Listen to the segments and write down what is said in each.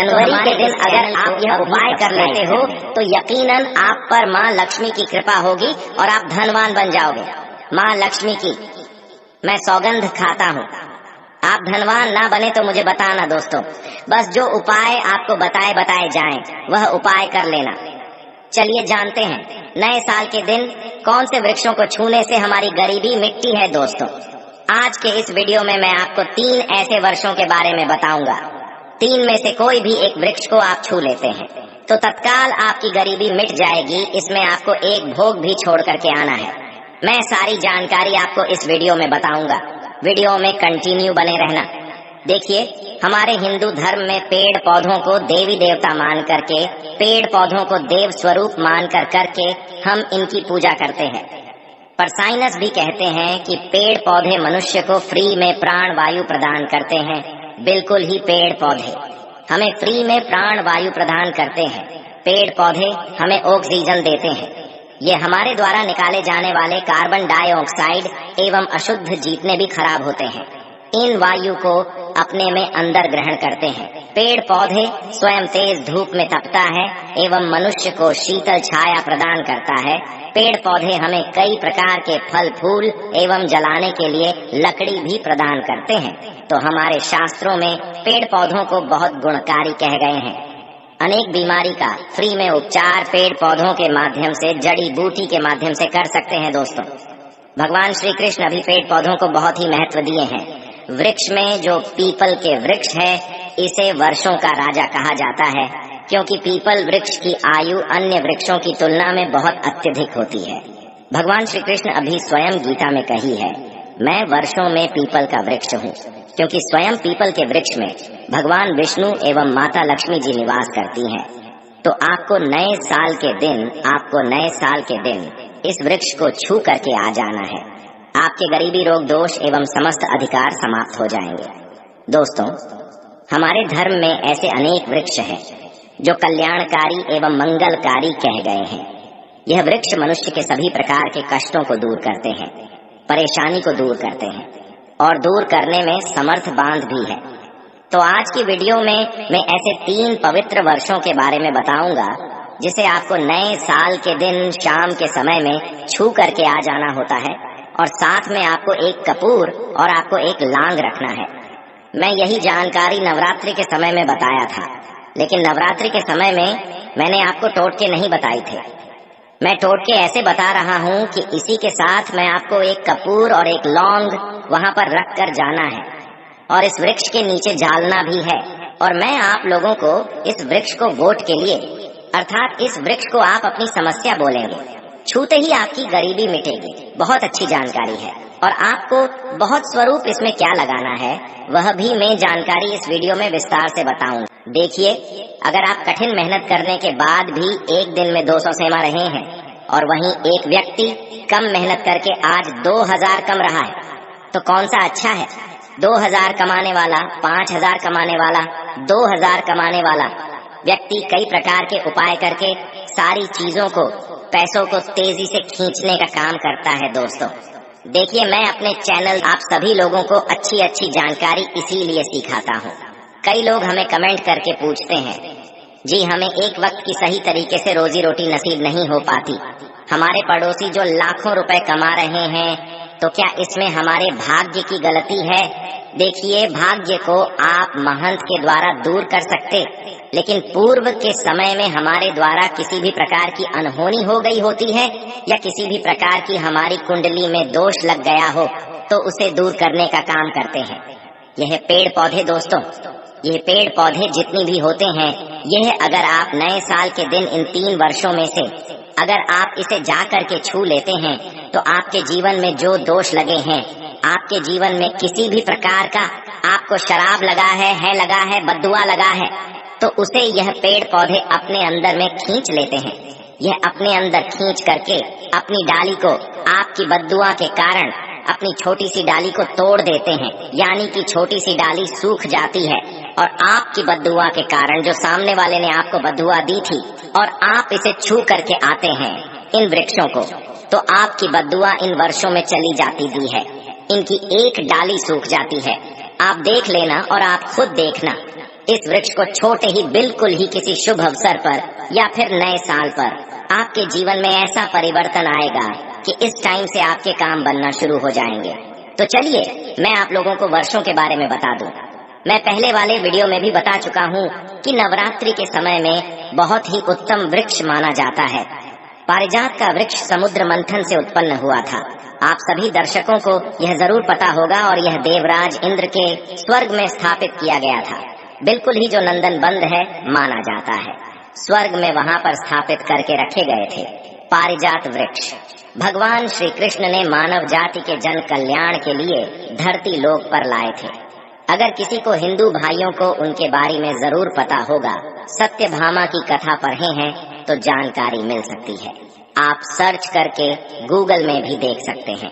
जनवरी के दिन अगर आप यह उपाय कर लेते हो तो यकीनन आप पर माँ लक्ष्मी की कृपा होगी और आप धनवान बन जाओगे। माँ लक्ष्मी की मैं सौगंध खाता हूँ। आप धनवान ना बने तो मुझे बताना दोस्तों। बस जो उपाय आपको बताए जाएं वह उपाय कर लेना। चलिए जानते हैं नए साल के दिन कौन से वृक्षों को छूने से हमारी गरीबी मिटती है दोस्तों। आज के इस वीडियो में मैं आपको 3 ऐसे वर्षों के बारे में बताऊंगा। 3 में से कोई भी एक वृक्ष को आप छू लेते हैं तो तत्काल आपकी गरीबी मिट जाएगी। इसमें आपको एक भोग भी छोड़ करके आना है। मैं सारी जानकारी आपको इस वीडियो में बताऊंगा। वीडियो में कंटिन्यू बने रहना। देखिए, हमारे हिंदू धर्म में पेड़ पौधों को देवी देवता मान करके, पेड़ पौधों को देव स्वरूप मान करके हम इनकी पूजा करते हैं। पर साइंस भी कहते हैं कि पेड़ पौधे मनुष्य को फ्री में प्राण वायु प्रदान करते हैं। बिल्कुल ही पेड़ पौधे हमें फ्री में प्राण वायु प्रदान करते हैं। पेड़ पौधे हमें ऑक्सीजन देते हैं। ये हमारे द्वारा निकाले जाने वाले कार्बन डाइऑक्साइड एवं अशुद्ध जितने भी खराब होते हैं, इन वायु को अपने में अंदर ग्रहण करते हैं। पेड़ पौधे स्वयं तेज धूप में तपता है एवं मनुष्य को शीतल छाया प्रदान करता है। पेड़ पौधे हमें कई प्रकार के फल फूल एवं जलाने के लिए लकड़ी भी प्रदान करते हैं। तो हमारे शास्त्रों में पेड़ पौधों को बहुत गुणकारी कह गए हैं। अनेक बीमारी का फ्री में उपचार पेड़ पौधों के माध्यम से, जड़ी बूटी के माध्यम से कर सकते हैं दोस्तों। भगवान श्री कृष्ण अभी पेड़ पौधों को बहुत ही महत्व दिए हैं। वृक्ष में जो पीपल के वृक्ष है, इसे वर्षों का राजा कहा जाता है, क्योंकि पीपल वृक्ष की आयु अन्य वृक्षों की तुलना में बहुत अत्यधिक होती है। भगवान श्री कृष्ण अभी स्वयं गीता में कही है, मैं वर्षों में पीपल का वृक्ष हूँ, क्योंकि स्वयं पीपल के वृक्ष में भगवान विष्णु एवं माता लक्ष्मी जी निवास करती हैं। तो आपको नए साल के दिन इस वृक्ष को छू करके आ जाना है। आपके गरीबी रोग दोष एवं समस्त अधिकार समाप्त हो जाएंगे। दोस्तों, हमारे धर्म में ऐसे अनेक वृक्ष हैं जो कल्याणकारी एवं मंगलकारी कह गए हैं। यह वृक्ष मनुष्य के सभी प्रकार के कष्टों को दूर करते हैं, परेशानी को दूर करते हैं और दूर करने में समर्थ बांध भी है। तो आज की वीडियो में मैं ऐसे 3 पवित्र वर्षों के बारे में बताऊंगा जिसे आपको नए साल के दिन शाम के समय में छू करके आ जाना होता है, और साथ में आपको एक कपूर और आपको एक लांग रखना है। मैं यही जानकारी नवरात्रि के समय में बताया था, लेकिन नवरात्रि के समय में मैंने आपको टोटके नहीं बताए थे। मैं टोटके ऐसे बता रहा हूँ कि इसी के साथ मैं आपको एक कपूर और एक लौंग वहाँ पर रख कर जाना है और इस वृक्ष के नीचे जालना भी है। और मैं आप लोगों को इस वृक्ष को वोट के लिए, अर्थात इस वृक्ष को आप अपनी समस्या बोलेंगे, छूते ही आपकी गरीबी मिटेगी। बहुत अच्छी जानकारी है और आपको बहुत स्वरूप इसमें क्या लगाना है वह भी मैं जानकारी इस वीडियो में विस्तार से बताऊंगा। देखिए, अगर आप कठिन मेहनत करने के बाद भी एक दिन में 200 सेमा रहे हैं और वहीं एक व्यक्ति कम मेहनत करके आज 2000 कम रहा है, तो कौन सा अच्छा है? 2000 कमाने वाला, 5000 कमाने वाला, 2000 कमाने वाला व्यक्ति कई प्रकार के उपाय करके सारी चीजों को, पैसों को तेजी से खींचने का काम करता है। दोस्तों देखिए, मैं अपने चैनल आप सभी लोगों को अच्छी जानकारी इसीलिए सिखाता हूँ। कई लोग हमें कमेंट करके पूछते हैं, जी हमें एक वक्त की सही तरीके से रोजी रोटी नसीब नहीं हो पाती, हमारे पड़ोसी जो लाखों रुपए कमा रहे हैं, तो क्या इसमें हमारे भाग्य की गलती है? देखिए, भाग्य को आप महंत के द्वारा दूर कर सकते, लेकिन पूर्व के समय में हमारे द्वारा किसी भी प्रकार की अनहोनी हो गई होती है या किसी भी प्रकार की हमारी कुंडली में दोष लग गया हो, तो उसे दूर करने का काम करते हैं यह पेड़ पौधे। दोस्तों, यह पेड़ पौधे जितनी भी होते हैं, यह अगर आप नए साल के दिन इन 3 वर्षों में से अगर आप इसे जा करके छू लेते हैं, तो आपके जीवन में जो दोष लगे हैं, आपके जीवन में किसी भी प्रकार का आपको शराब लगा है, बद्दुआ लगा है, तो उसे यह पेड़ पौधे अपने अंदर में खींच लेते हैं। यह अपने अंदर खींच करके अपनी डाली को आपकी बद्दुआ के कारण अपनी छोटी सी डाली को तोड़ देते हैं, यानी कि छोटी सी डाली सूख जाती है और आपकी बद्दुआ के कारण, जो सामने वाले ने आपको बद्दुआ दी थी और आप इसे छू करके आते हैं इन वृक्षों को, तो आपकी बद्दुआ इन वर्षों में चली जाती दी है। इनकी एक डाली सूख जाती है। आप देख लेना और आप खुद देखना, इस वृक्ष को छोटे ही बिल्कुल ही किसी शुभ अवसर पर या फिर नए साल पर आपके जीवन में ऐसा परिवर्तन आएगा कि इस टाइम से आपके काम बनना शुरू हो जाएंगे। तो चलिए मैं आप लोगों को वर्षों के बारे में बता दूं। मैं पहले वाले वीडियो में भी बता चुका हूं कि नवरात्रि के समय में बहुत ही उत्तम वृक्ष माना जाता है। पारिजात का वृक्ष समुद्र मंथन से उत्पन्न हुआ था। आप सभी दर्शकों को यह जरूर पता होगा और यह देवराज इंद्र के स्वर्ग में स्थापित किया गया था। बिल्कुल ही जो नंदन बंद है माना जाता है, स्वर्ग में वहां पर स्थापित करके रखे गए थे। पारिजात वृक्ष भगवान श्री कृष्ण ने मानव जाति के जन कल्याण के लिए धरती लोक पर लाए थे। अगर किसी को हिंदू भाइयों को उनके बारे में जरूर पता होगा, सत्यभामा की कथा पढ़े हैं तो जानकारी मिल सकती है। आप सर्च करके गूगल में भी देख सकते हैं।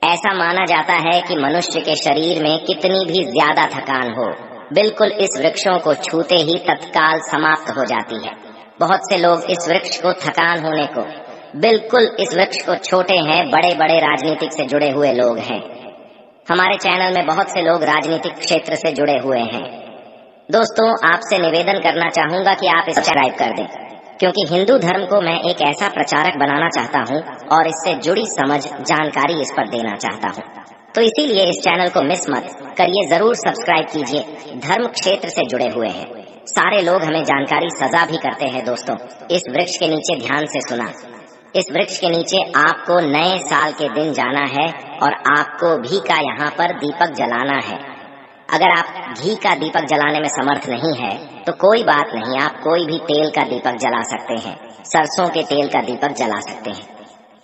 ऐसा माना जाता है कि मनुष्य के शरीर में कितनी भी ज्यादा थकान हो, बिल्कुल इस वृक्षों को छूते ही तत्काल समाप्त हो जाती है। बहुत से लोग इस वृक्ष को थकान होने को बिल्कुल इस वृक्ष को छोटे हैं, बड़े बड़े राजनीतिक से जुड़े हुए लोग हैं। हमारे चैनल में बहुत से लोग राजनीतिक क्षेत्र से जुड़े हुए हैं। दोस्तों, आपसे निवेदन करना चाहूंगा कि आप इसे सब्सक्राइब कर दें, क्योंकि हिंदू धर्म को मैं एक ऐसा प्रचारक बनाना चाहता हूं और इससे जुड़ी समझ जानकारी इस पर देना चाहता हूं। तो इसीलिए इस चैनल को मिस मत करिए, जरूर सब्सक्राइब कीजिए। धर्म क्षेत्र से जुड़े हुए हैं सारे लोग हमें जानकारी सजा भी करते हैं। दोस्तों, इस वृक्ष के नीचे ध्यान से सुना, इस वृक्ष के नीचे आपको नए साल के दिन जाना है और आपको घी का यहाँ पर दीपक जलाना है। अगर आप घी का दीपक जलाने में समर्थ नहीं है तो कोई बात नहीं, आप कोई भी तेल का दीपक जला सकते हैं, सरसों के तेल का दीपक जला सकते हैं।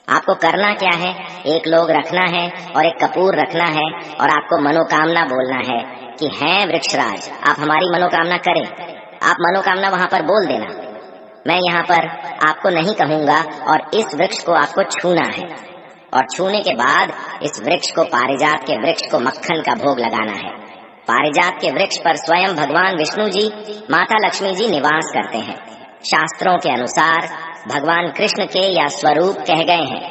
आपको करना क्या है, एक लोग रखना है और एक कपूर रखना है और आपको मनोकामना बोलना है कि हैं वृक्षराज, आप हमारी मनोकामना करें। आप मनोकामना वहां पर बोल देना। मैं यहाँ पर आपको नहीं कहूंगा और इस वृक्ष को आपको छूना है और छूने के बाद इस वृक्ष को, पारिजात के वृक्ष को मक्खन का भोग लगाना है। पारिजात के वृक्ष पर स्वयं भगवान विष्णु जी, माता लक्ष्मी जी निवास करते हैं। शास्त्रों के अनुसार भगवान कृष्ण के या स्वरूप कह गए हैं,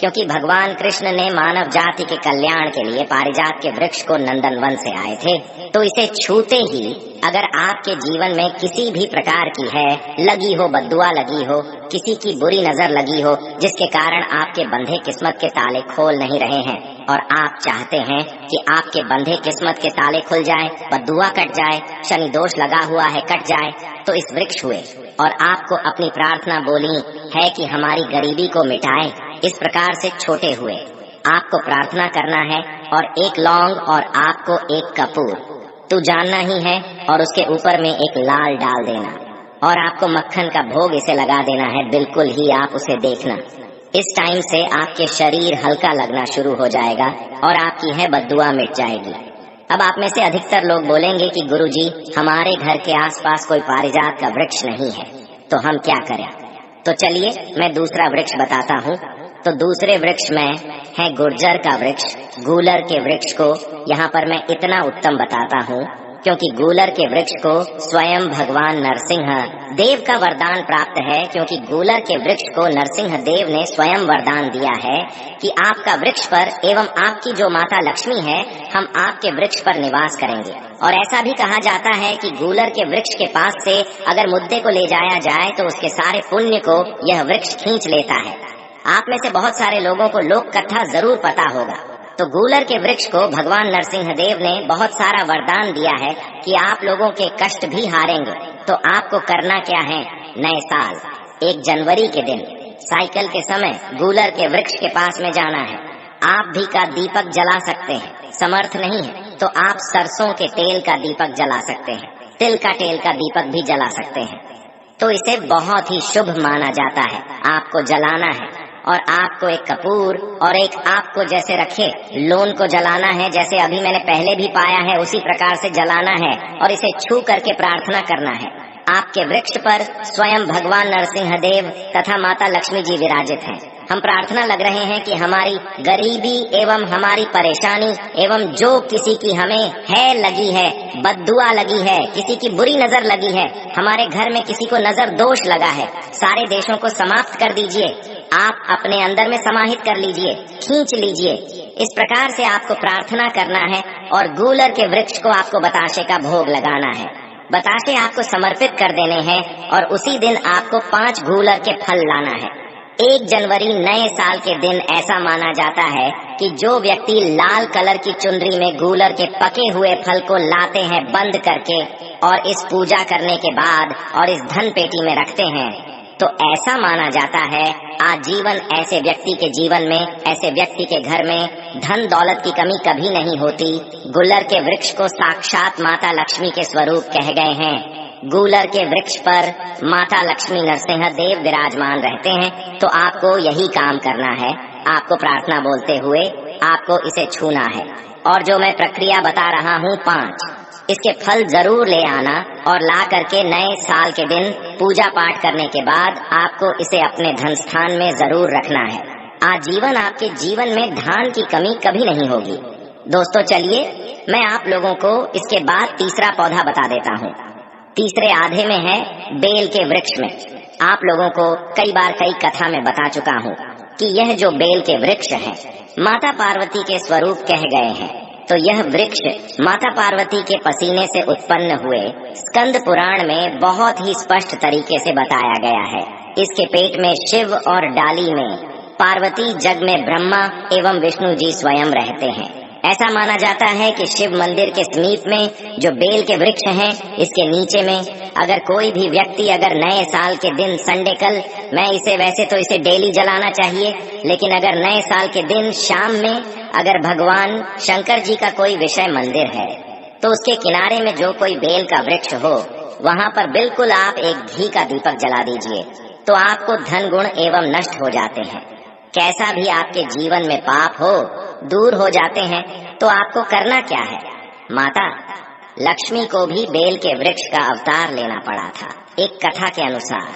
क्योंकि भगवान कृष्ण ने मानव जाति के कल्याण के लिए पारिजात के वृक्ष को नंदन वन से आए थे। तो इसे छूते ही अगर आपके जीवन में किसी भी प्रकार की है लगी हो, बद्दुआ लगी हो, किसी की बुरी नजर लगी हो, जिसके कारण आपके बंधे किस्मत के ताले खोल नहीं रहे हैं और आप चाहते हैं कि आपके बंधे किस्मत के ताले खुल जाए, बद्दुआ कट जाए, शनि दोष लगा हुआ है कट जाए, तो इस वृक्ष हुए और आपको अपनी प्रार्थना बोली है कि हमारी गरीबी को मिटाए। इस प्रकार से छोटे हुए आपको प्रार्थना करना है और एक लौंग और आपको एक कपूर तो जानना ही है और उसके ऊपर में एक लाल डाल देना और आपको मक्खन का भोग इसे लगा देना है। बिल्कुल ही आप उसे देखना, इस टाइम से आपके शरीर हल्का लगना शुरू हो जाएगा और आपकी है बद्दुआ मिट जाएगी। अब आप में से अधिकतर लोग बोलेंगे कि गुरुजी, हमारे घर के आसपास कोई पारिजात का वृक्ष नहीं है, तो हम क्या करें? तो चलिए मैं दूसरा वृक्ष बताता हूँ। तो दूसरे वृक्ष में है गुर्जर का वृक्ष। गूलर के वृक्ष को यहाँ पर मैं इतना उत्तम बताता हूँ क्योंकि गूलर के वृक्ष को स्वयं भगवान नरसिंह देव का वरदान प्राप्त है, क्योंकि गूलर के वृक्ष को नरसिंह देव ने स्वयं वरदान दिया है कि आपका वृक्ष पर एवं आपकी जो माता लक्ष्मी है, हम आपके वृक्ष पर निवास करेंगे। और ऐसा भी कहा जाता है कि गूलर के वृक्ष के पास से अगर मुद्दे को ले जाया जाए तो उसके सारे पुण्य को यह वृक्ष खींच लेता है। आप में से बहुत सारे लोगों को लोक कथा जरूर पता होगा। तो गूलर के वृक्ष को भगवान नरसिंह देव ने बहुत सारा वरदान दिया है कि आप लोगों के कष्ट भी हारेंगे। तो आपको करना क्या है, नए साल 1 जनवरी के दिन साइकिल के समय गूलर के वृक्ष के पास में जाना है। आप भी का दीपक जला सकते हैं, समर्थ नहीं है तो आप सरसों के तेल का दीपक जला सकते हैं, तिल का तेल का दीपक भी जला सकते हैं। तो इसे बहुत ही शुभ माना जाता है। आपको जलाना है और आपको एक कपूर और एक आपको जैसे रखे लोन को जलाना है, जैसे अभी मैंने पहले भी पाया है उसी प्रकार से जलाना है और इसे छू करके प्रार्थना करना है। आपके वृक्ष पर स्वयं भगवान नरसिंह देव तथा माता लक्ष्मी जी विराजित हैं। हम प्रार्थना लग रहे हैं कि हमारी गरीबी एवं हमारी परेशानी एवं जो किसी की हमें है लगी है, बद्दुआ लगी है, किसी की बुरी नजर लगी है, हमारे घर में किसी को नजर दोष लगा है, सारे देशों को समाप्त कर दीजिए। आप अपने अंदर में समाहित कर लीजिए, खींच लीजिए। इस प्रकार से आपको प्रार्थना करना है और गूलर के वृक्ष को आपको बताशे का भोग लगाना है। बताशे आपको समर्पित कर देने हैं और उसी दिन आपको 5 गूलर के फल लाना है। 1 जनवरी नए साल के दिन ऐसा माना जाता है कि जो व्यक्ति लाल कलर की चुनरी में गूलर के पके हुए फल को लाते हैं बंद करके और इस पूजा करने के बाद और इस धन पेटी में रखते हैं, तो ऐसा माना जाता है आजीवन ऐसे व्यक्ति के जीवन में, ऐसे व्यक्ति के घर में धन दौलत की कमी कभी नहीं होती। गूलर के वृक्ष को साक्षात माता लक्ष्मी के स्वरूप कहे गए हैं। गूलर के वृक्ष पर माता लक्ष्मी नरसिंह देव विराजमान रहते हैं। तो आपको यही काम करना है, आपको प्रार्थना बोलते हुए आपको इसे छूना है। और जो मैं प्रक्रिया बता रहा हूँ 5, इसके फल जरूर ले आना और ला करके नए साल के दिन पूजा पाठ करने के बाद आपको इसे अपने धन स्थान में जरूर रखना है। आजीवन आपके जीवन में धान की कमी कभी नहीं होगी। दोस्तों चलिए मैं आप लोगों को इसके बाद तीसरा पौधा बता देता हूँ। तीसरे आधे में है बेल के वृक्ष में। आप लोगों को कई बार कई कथा में बता चुका हूँ कि यह जो बेल के वृक्ष है माता पार्वती के स्वरूप कहे गए हैं। तो यह वृक्ष माता पार्वती के पसीने से उत्पन्न हुए स्कंद पुराण में बहुत ही स्पष्ट तरीके से बताया गया है। इसके पेट में शिव और डाली में पार्वती, जग में ब्रह्मा एवं विष्णु जी स्वयं रहते हैं। ऐसा माना जाता है कि शिव मंदिर के समीप में जो बेल के वृक्ष हैं, इसके नीचे में अगर कोई भी व्यक्ति अगर नए साल के दिन संडे कल, मैं इसे वैसे तो इसे डेली जलाना चाहिए, लेकिन अगर नए साल के दिन शाम में अगर भगवान शंकर जी का कोई विषय मंदिर है तो उसके किनारे में जो कोई बेल का वृक्ष हो, वहाँ पर बिल्कुल आप एक घी का दीपक जला दीजिए तो आपको धन गुण एवं नष्ट हो जाते हैं। कैसा भी आपके जीवन में पाप हो दूर हो जाते हैं। तो आपको करना क्या है? माता लक्ष्मी को भी बेल के वृक्ष का अवतार लेना पड़ा था एक कथा के अनुसार।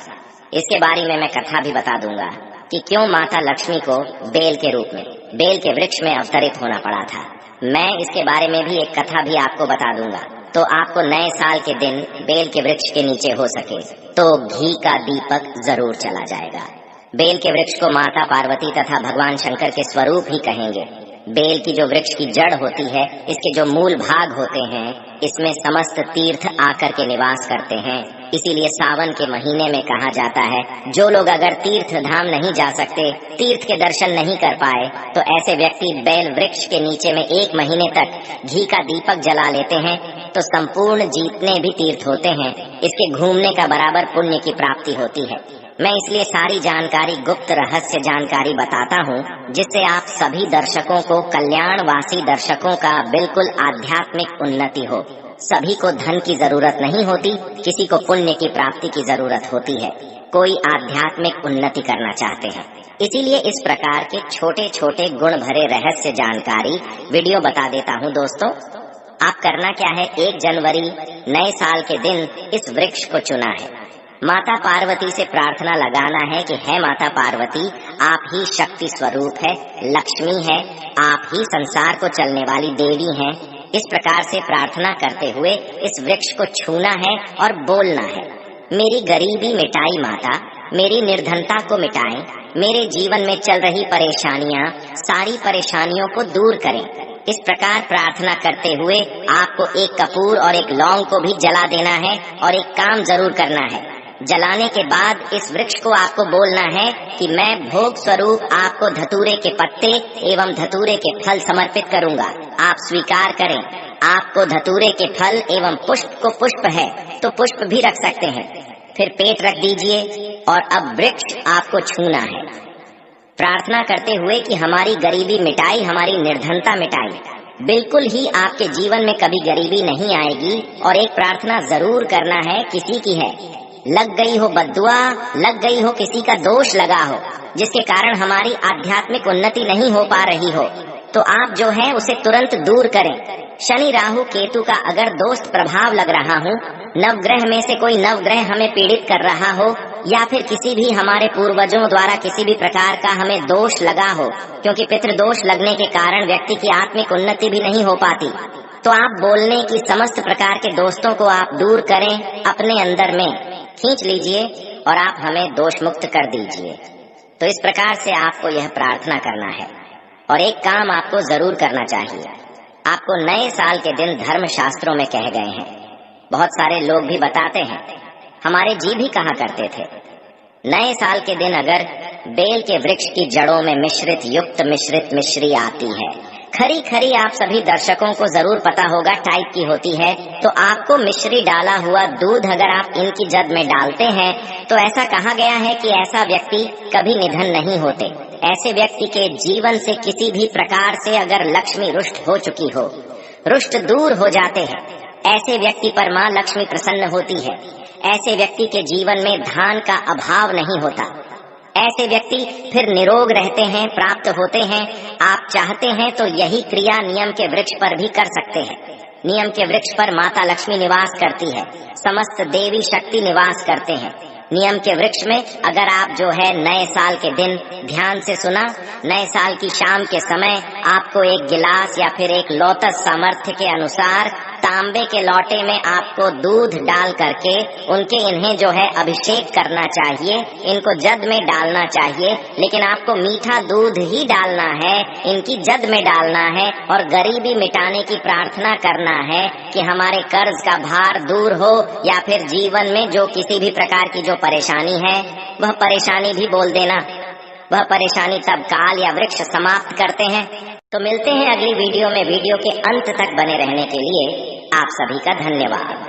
इसके बारे में मैं कथा भी बता दूंगा कि क्यों माता लक्ष्मी को बेल के रूप में, बेल के वृक्ष में अवतरित होना पड़ा था। मैं इसके बारे में भी एक कथा भी आपको बता दूंगा। तो आपको नए साल के दिन बेल के वृक्ष के नीचे हो सके तो घी का दीपक जरूर चला जाएगा। बेल के वृक्ष को माता पार्वती तथा भगवान शंकर के स्वरूप ही कहेंगे। बेल की जो वृक्ष की जड़ होती है, इसके जो मूल भाग होते हैं, इसमें समस्त तीर्थ आकर के निवास करते हैं। इसीलिए सावन के महीने में कहा जाता है जो लोग अगर तीर्थ धाम नहीं जा सकते, तीर्थ के दर्शन नहीं कर पाए, तो ऐसे व्यक्ति बेल वृक्ष के नीचे में 1 महीने तक घी का दीपक जला लेते हैं तो संपूर्ण जितने भी तीर्थ होते हैं इसके घूमने का बराबर पुण्य की प्राप्ति होती है। मैं इसलिए सारी जानकारी, गुप्त रहस्य जानकारी बताता हूँ जिससे आप सभी दर्शकों को, कल्याणवासी दर्शकों का बिल्कुल आध्यात्मिक उन्नति हो। सभी को धन की जरूरत नहीं होती, किसी को पुण्य की प्राप्ति की जरूरत होती है। कोई आध्यात्मिक उन्नति करना चाहते हैं। इसीलिए इस प्रकार के छोटे छोटे गुण भरे रहस्य जानकारी वीडियो बता देता हूँ। दोस्तों आप करना क्या है, 1 जनवरी नए साल के दिन इस वृक्ष को चुना है। माता पार्वती से प्रार्थना लगाना है कि है माता पार्वती, आप ही शक्ति स्वरूप है, लक्ष्मी है, आप ही संसार को चलने वाली देवी हैं। इस प्रकार से प्रार्थना करते हुए इस वृक्ष को छूना है और बोलना है, मेरी गरीबी मिटाई माता, मेरी निर्धनता को मिटाएं, मेरे जीवन में चल रही परेशानियां, सारी परेशानियों को दूर करें। इस प्रकार प्रार्थना करते हुए आपको एक कपूर और एक लौंग को भी जला देना है और एक काम जरूर करना है। जलाने के बाद इस वृक्ष को आपको बोलना है कि मैं भोग स्वरूप आपको धतूरे के पत्ते एवं धतूरे के फल समर्पित करूंगा, आप स्वीकार करें। आपको धतूरे के फल एवं पुष्प को पुष्प है तो पुष्प भी रख सकते हैं। फिर पेट रख दीजिए और अब वृक्ष आपको छूना है, प्रार्थना करते हुए कि हमारी गरीबी मिटाई, हमारी निर्धनता मिटाई। बिल्कुल ही आपके जीवन में कभी गरीबी नहीं आएगी। और एक प्रार्थना जरूर करना है, किसी की है, लग गई हो बद्दुआ, लग गई हो, किसी का दोष लगा हो जिसके कारण हमारी आध्यात्मिक उन्नति नहीं हो पा रही हो, तो आप जो है उसे तुरंत दूर करें। शनि राहु केतु का अगर दोस्त प्रभाव लग रहा हो, नवग्रह में से कोई नवग्रह हमें पीड़ित कर रहा हो, या फिर किसी भी हमारे पूर्वजों द्वारा किसी भी प्रकार का हमें दोष लगा हो, क्योंकि पितृदोष लगने के कारण व्यक्ति की आत्मिक उन्नति भी नहीं हो पाती, तो आप बोलने की समस्त प्रकार के दोस्तों को आप दूर करें, अपने अंदर में खींच लीजिए और आप हमें दोष मुक्त कर दीजिए। तो इस प्रकार से आपको यह प्रार्थना करना है। और एक काम आपको जरूर करना चाहिए, आपको नए साल के दिन धर्म शास्त्रों में कहे गए हैं, बहुत सारे लोग भी बताते हैं, हमारे जी भी कहा करते थे, नए साल के दिन अगर बेल के वृक्ष की जड़ों में मिश्रित युक्त मिश्रित मिश्री आती है, खरी खरी आप सभी दर्शकों को जरूर पता होगा टाइप की होती है, तो आपको मिश्री डाला हुआ दूध अगर आप इनकी जद में डालते हैं तो ऐसा कहा गया है कि ऐसा व्यक्ति कभी निधन नहीं होते। ऐसे व्यक्ति के जीवन से किसी भी प्रकार से अगर लक्ष्मी रुष्ट हो चुकी हो, रुष्ट दूर हो जाते हैं, ऐसे व्यक्ति पर माँ लक्ष्मी प्रसन्न होती है। ऐसे व्यक्ति के जीवन में धान का अभाव नहीं होता। ऐसे व्यक्ति फिर निरोग रहते हैं, प्राप्त होते हैं। आप चाहते हैं तो यही क्रिया नियम के वृक्ष पर भी कर सकते हैं। नियम के वृक्ष पर माता लक्ष्मी निवास करती है, समस्त देवी शक्ति निवास करते हैं। नियम के वृक्ष में अगर आप जो है नए साल के दिन ध्यान से सुना, नए साल की शाम के समय आपको एक गिलास या फिर एक लोटस सामर्थ्य के अनुसार तांबे के लोटे में आपको दूध डाल करके उनके इन्हें जो है अभिषेक करना चाहिए, इनको जद में डालना चाहिए। लेकिन आपको मीठा दूध ही डालना है, इनकी जद में डालना है और गरीबी मिटाने की प्रार्थना करना है कि हमारे कर्ज का भार दूर हो, या फिर जीवन में जो किसी भी प्रकार की जो परेशानी है वह परेशानी भी बोल देना। वह परेशानी तब काल या वृक्ष समाप्त करते हैं। तो मिलते हैं अगली वीडियो में। वीडियो के अंत तक बने रहने के लिए आप सभी का धन्यवाद।